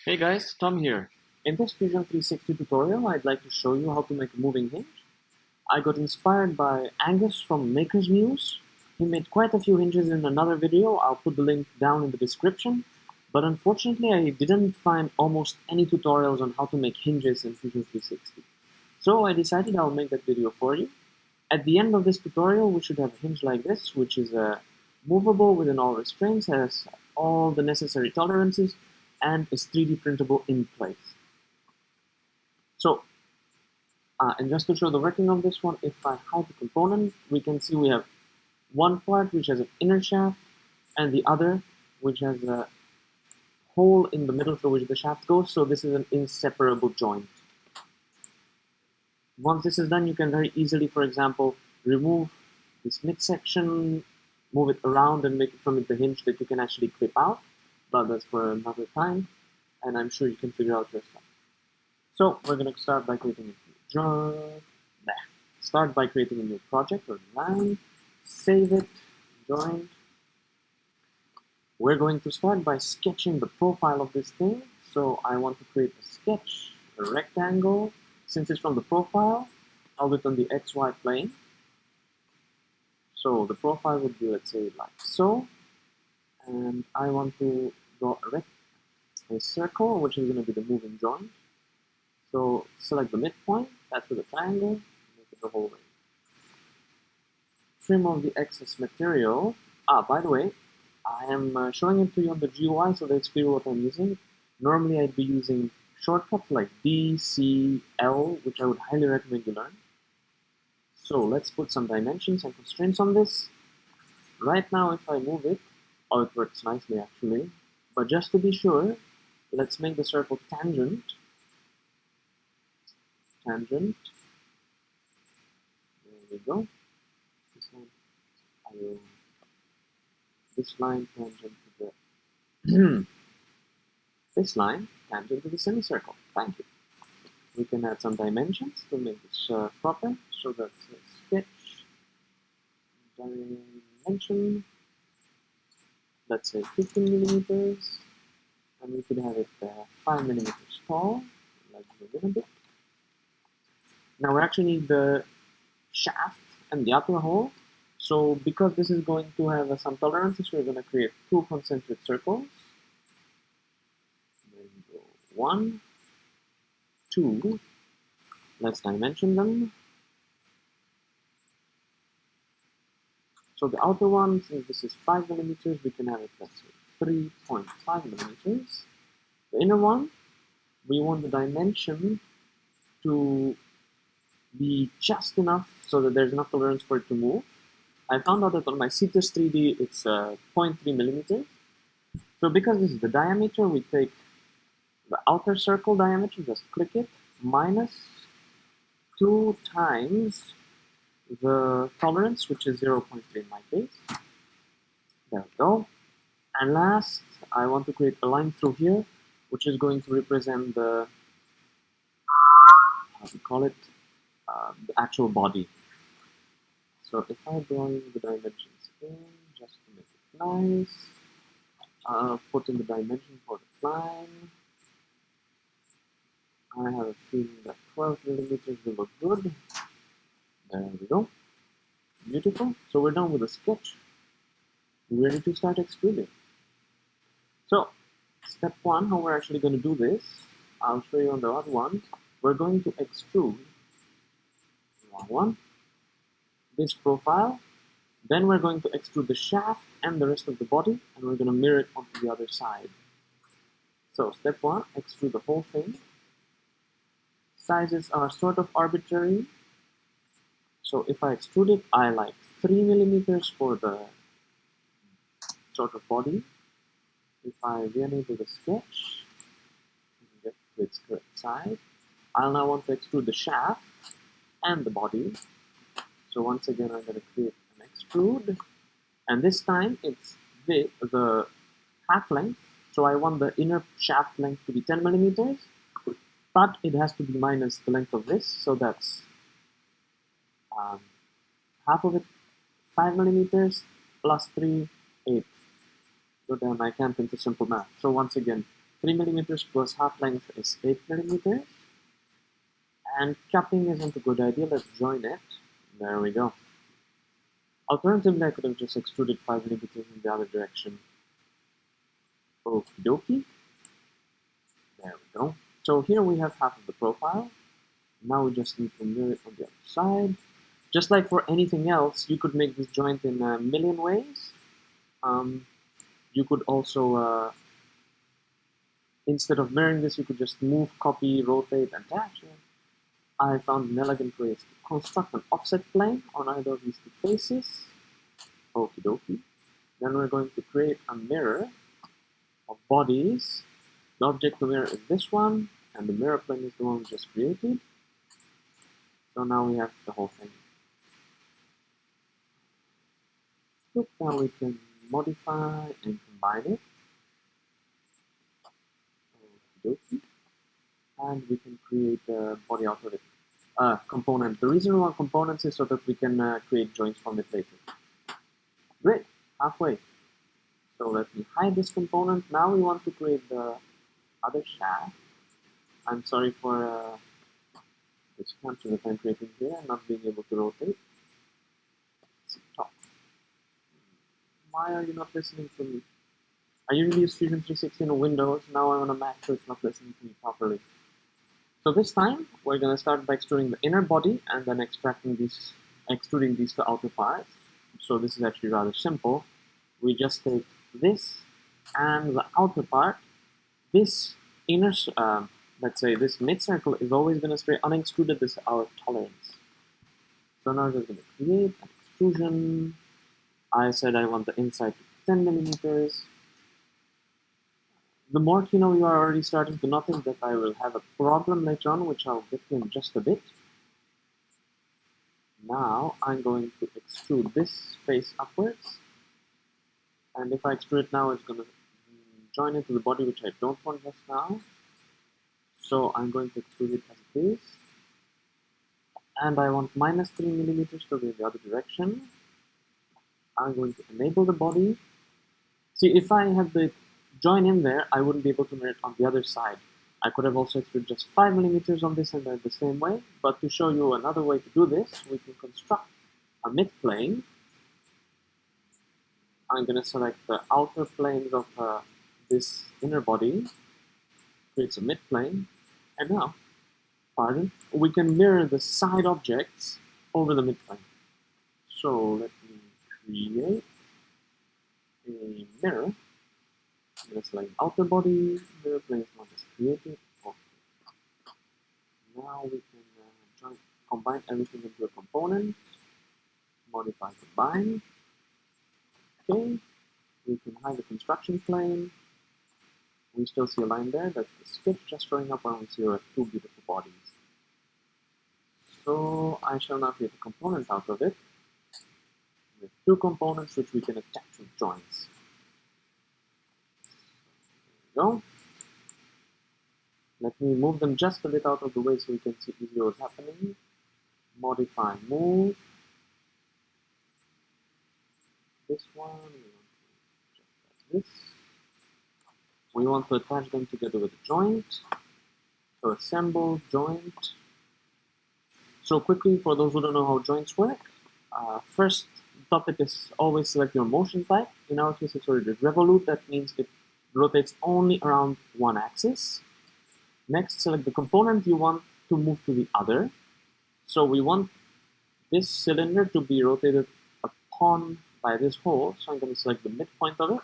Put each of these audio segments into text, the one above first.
Hey guys, Tom here. In this Fusion 360 tutorial, I'd like to show you how to make a moving hinge. I got inspired by Angus from Maker's Muse. He made quite a few hinges in another video. I'll put the link down in the description. But unfortunately, I didn't find almost any tutorials on how to make hinges in Fusion 360. So I decided I'll make that video for you. At the end of this tutorial, we should have a hinge like this, which is movable within all restraints, has all the necessary tolerances, and is 3D printable in place. So, and just to show the working of this one, if I hide the component, we can see we have one part which has an inner shaft, and the other which has a hole in the middle through which the shaft goes, so this is an inseparable joint. Once this is done, you can very easily, for example, remove this midsection, move it around and make it from the hinge that you can actually clip out. But that's for another time, and I'm sure you can figure out yourself. So we're going to start by creating a new project or line, save it, join. We're going to start by sketching the profile of this thing. So I want to create a sketch, a rectangle. Since it's from the profile, I'll do it on the XY plane. So the profile would be, let's say, like so. And I want to draw a circle, which is going to be the moving joint. So select the midpoint, that's with the triangle, make it the whole way. Trim off the excess material. By the way, I am showing it to you on the GUI so that's clear what I'm using. Normally I'd be using shortcuts like D, C, L, which I would highly recommend you learn. So let's put some dimensions and constraints on this. Right now, if I move it, oh, it works nicely actually. But just to be sure, let's make the circle tangent. Tangent. There we go. This line tangent to the this line tangent to the semicircle. Thank you. We can add some dimensions to make this proper. So that's a sketch dimension. Let's say 15 millimeters, and we could have it 5 millimeters tall, like a little bit. Now we actually need the shaft and the upper hole. So because this is going to have some tolerances, we're going to create two concentric circles. There we go. 1, 2. Let's dimension them. So the outer one, since this is 5 millimeters, we can have it, let's say, 3.5 millimeters. The inner one, we want the dimension to be just enough so that there's enough tolerance for it to move. I found out that on my Cetus 3D, it's 0.3 millimeters. So because this is the diameter, we take the outer circle diameter, just click it, minus 2 times the tolerance, which is 0.3 in my case. There we go. And last, I want to create a line through here, which is going to represent the, how do we call it, the actual body. So if I draw in the dimensions in, just to make it nice, I'll put in the dimension for the line. I have a feeling that 12 millimeters will look good. There we go. Beautiful. So we're done with the sketch. We're ready to start extruding. So, step 1, how we're actually going to do this, I'll show you on the other one. We're going to extrude this profile. Then we're going to extrude the shaft and the rest of the body, and we're going to mirror it onto the other side. So, step 1, extrude the whole thing. Sizes are sort of arbitrary. So if I extrude it, I like 3 millimeters for the sort of body. If I re-enable the sketch, get to its correct size, I'll now want to extrude the shaft and the body. So once again, I'm going to create an extrude, and this time it's the half length. So I want the inner shaft length to be 10 millimeters, but it has to be minus the length of this, so that's half of it, 5 millimeters, plus 3, 8. So then I can't into simple math. So once again, 3 millimeters plus half length is 8 millimeters. And cutting isn't a good idea. Let's join it. There we go. Alternatively, I could have just extruded 5 millimeters in the other direction. Okie dokie. There we go. So here we have half of the profile. Now we just need to mirror it on the other side. Just like for anything else, you could make this joint in a million ways. You could also, instead of mirroring this, you could just move, copy, rotate, and attach it. I found an elegant way to construct an offset plane on either of these two faces. Okie dokie. Then we're going to create a mirror of bodies. The object to mirror is this one, and the mirror plane is the one we just created. So now we have the whole thing. Look, now we can modify and combine it. Okie dokie. And we can create a body out of it. Component. The reason we want components is so that we can create joints from it later. Great, halfway. So let me hide this component. Now we want to create the other shaft. I'm sorry for this capture that I'm creating here and not being able to rotate. Stop. Why are you not listening to me? I usually use Fusion 360 on Windows. Now I'm on a Mac, so it's not listening to me properly. So this time, we're going to start by extruding the inner body and then extruding these to outer parts. So this is actually rather simple. We just take this and the outer part. This inner, let's say this mid-circle is always going to stay unextruded. This is our tolerance. So now we're just going to create an extrusion. I said I want the inside to be 10 millimeters. The more you know, you are already starting to notice that I will have a problem later on, which I'll get to in just a bit. Now I'm going to extrude this face upwards. And if I extrude it now, it's going to join into the body, which I don't want just now. So I'm going to extrude it as it is. And I want minus 3 millimeters to be in the other direction. I'm going to enable the body. See, if I had the join in there, I wouldn't be able to mirror it on the other side. I could have also extruded just 5 millimeters on this and then the same way, but to show you another way to do this, we can construct a mid-plane. I'm going to select the outer planes of this inner body, creates a mid-plane, and now, we can mirror the side objects over the mid-plane. So let me create a mirror. I'm going to select outer body, mirror plane is not just created. Okay. Now we can combine everything into a component, modify combine. Okay, we can hide the construction plane. We still see a line there, that's the sketch just showing up when we see our two beautiful bodies. So I shall now create a component out of it with two components which we can attach with joints. Go. Let me move them just a bit out of the way so we can see easily what's happening. Modify, move. This one, we want to just like this. We want to attach them together with a joint. So assemble, joint. So quickly, for those who don't know how joints work, first topic is always select your motion type. In our case, it's already revolute. That means it rotates only around one axis. Next, select the component you want to move to the other. So we want this cylinder to be rotated upon by this hole. So I'm going to select the midpoint of it.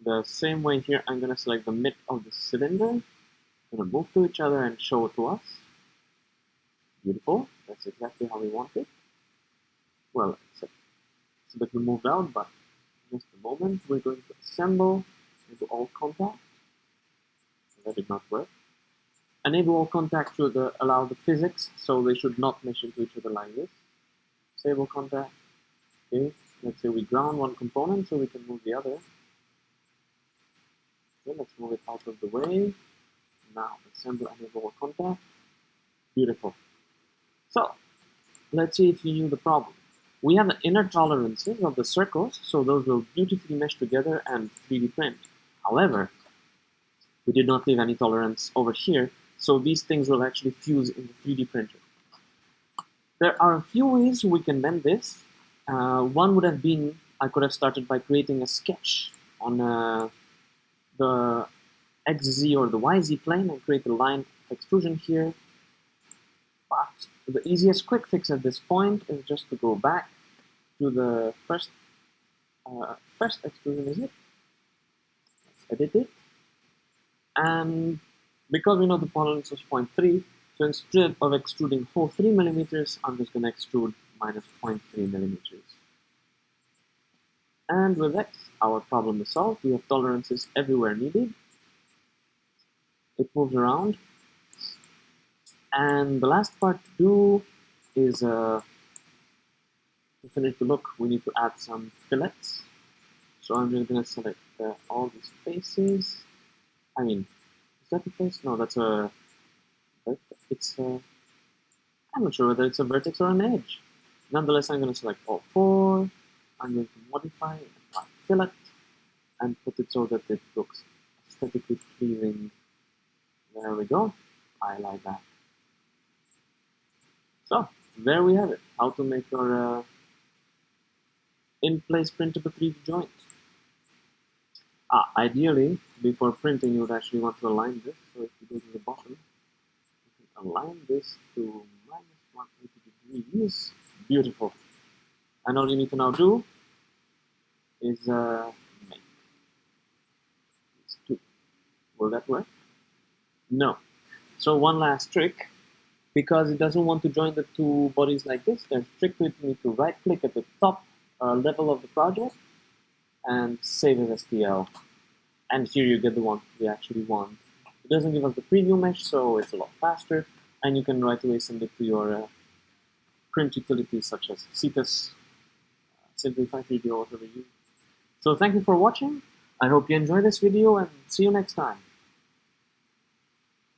The same way here, I'm going to select the mid of the cylinder. I'm going to move to each other and show it to us. Beautiful. That's exactly how we want it. Well, except it's a bit moved out, but just a moment, we're going to assemble into all contact. That did not work. Enable all contact should allow the physics, so they should not mesh into each other like this. Disable contact. Okay, let's say we ground one component so we can move the other. Okay, let's move it out of the way. Now assemble, enable all contact. Beautiful. So let's see if you knew the problem. We have the inner tolerances of the circles, so those will beautifully mesh together and 3D print. However, We did not leave any tolerance over here, so these things will actually fuse in the 3D printer. There are a few ways we can mend this. One would have been, I could have started by creating a sketch on the XZ or the YZ plane and create a line of extrusion here. But the easiest quick fix at this point is just to go back to the first extrusion, is it? Let's edit it. And because we know the tolerance is 0.3, so instead of extruding whole 3 millimeters, I'm just going to extrude minus 0.3 millimeters. And with that, our problem is solved. We have tolerances everywhere needed. It moves around. And the last part to do is, to finish the look, we need to add some fillets. So I'm just going to select all these faces. I mean, is that a face? No, that's a... It's a... I'm not sure whether it's a vertex or an edge. Nonetheless, I'm going to select all 4. I'm going to modify and apply fillet and put it so that it looks aesthetically pleasing. There we go. I like that. So, there we have it. How to make your in-place printable 3D joint. Ideally, before printing, you would actually want to align this. So if you go to the bottom, you can align this to minus 180 degrees. Beautiful. And all you need to now do is make these 2. Will that work? No. So one last trick. Because it doesn't want to join the 2 bodies like this, there's a trick to it. You need to right-click at the top level of the project and save as STL. And here you get the one we actually want. It doesn't give us the preview mesh, so it's a lot faster. And you can right away send it to your print utilities such as Cetus, Simplify 3D, or whatever you use. So thank you for watching. I hope you enjoyed this video and see you next time.